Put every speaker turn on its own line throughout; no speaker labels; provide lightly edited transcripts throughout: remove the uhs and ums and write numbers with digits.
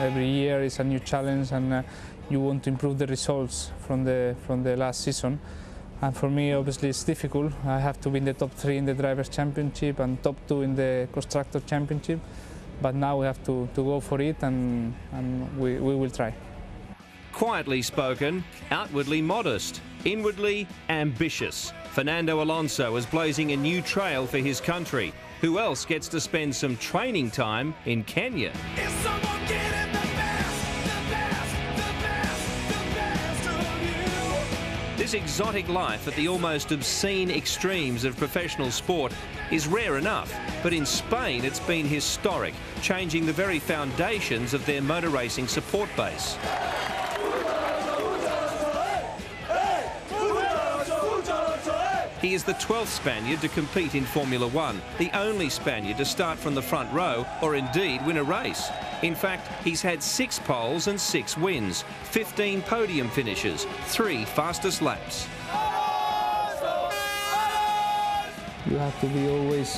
Every year is a new challenge, and you want to improve the results from the last season. And for me, obviously, it's difficult. I have to be in the top 3 in the Drivers' Championship and top 2 in the Constructors' Championship. But now we have to go for it, and we will try.
Quietly spoken, outwardly modest, inwardly ambitious. Fernando Alonso is blazing a new trail for his country. Who else gets to spend some training time in Kenya? This exotic life at the almost obscene extremes of professional sport is rare enough, but in Spain it's been historic, changing the very foundations of their motor racing support base. He is the 12th Spaniard to compete in Formula One, the only Spaniard to start from the front row or indeed win a race. In fact, he's had 6 poles and 6 wins, 15 podium finishes, 3 fastest laps.
You have to be always,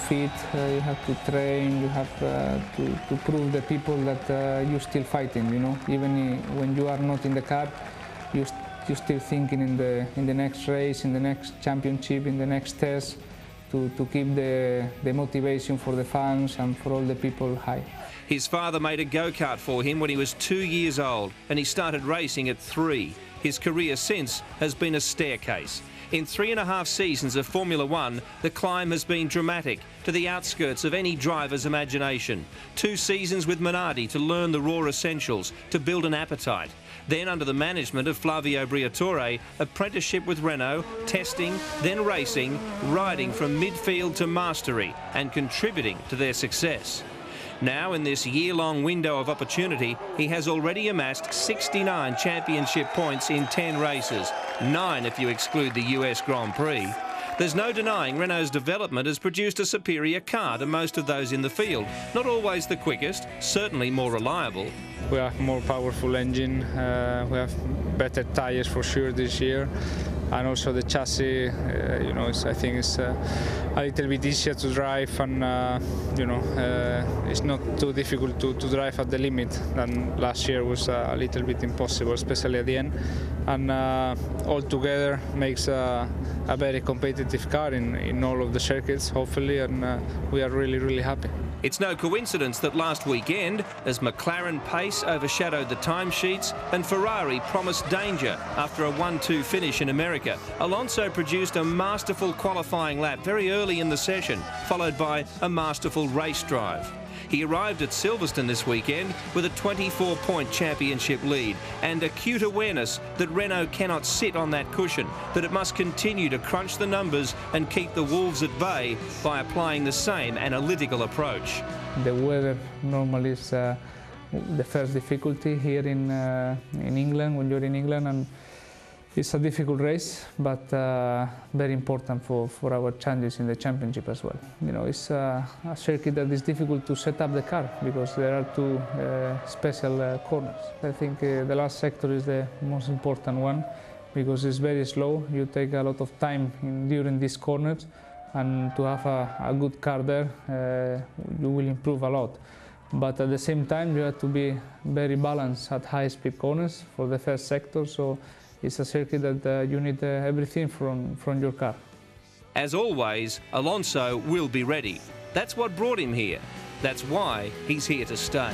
fit. You have to train. You have to prove the people that you're still fighting. Even when you are not in the car, you're still thinking in the next race, in the next championship, in the next test, to keep the motivation for the fans and for all the people high.
His father made a go-kart for him when he was 2 years old, and he started racing at 3. His career since has been a staircase. In 3.5 seasons of Formula One, the climb has been dramatic, to the outskirts of any driver's imagination. 2 seasons with Minardi to learn the raw essentials, to build an appetite. Then, under the management of Flavio Briatore, apprenticeship with Renault, testing, then racing, riding from midfield to mastery and contributing to their success. Now, in this year-long window of opportunity, he has already amassed 69 championship points in 10 races, 9 if you exclude the US Grand Prix. There's no denying Renault's development has produced a superior car to most of those in the field. Not always the quickest, certainly more reliable.
We have more powerful engine, we have better tyres for sure this year, and also the chassis, I think it's a little bit easier to drive, and it's not too difficult to drive at the limit than last year was a little bit impossible, especially at the end. And all together makes a very competitive car in all of the circuits, hopefully, and we are really, really happy.
It's no coincidence that last weekend, as McLaren pace overshadowed the timesheets and Ferrari promised danger after a 1-2 finish in America, Alonso produced a masterful qualifying lap very early in the session, followed by a masterful race drive. He arrived at Silverstone this weekend with a 24-point championship lead and acute awareness that Renault cannot sit on that cushion, that it must continue to crunch the numbers and keep the wolves at bay by applying the same analytical approach.
The weather normally is the first difficulty here in England, when you're in England, and it's a difficult race, but very important for our chances in the championship as well. It's a circuit that is difficult to set up the car because there are 2 special corners. I think the last sector is the most important one because it's very slow. You take a lot of time during these corners, and to have a good car there, you will improve a lot. But at the same time, you have to be very balanced at high-speed corners for the first sector. So it's a circuit that you need everything from your car.
As always, Alonso will be ready. That's what brought him here. That's why he's here to stay.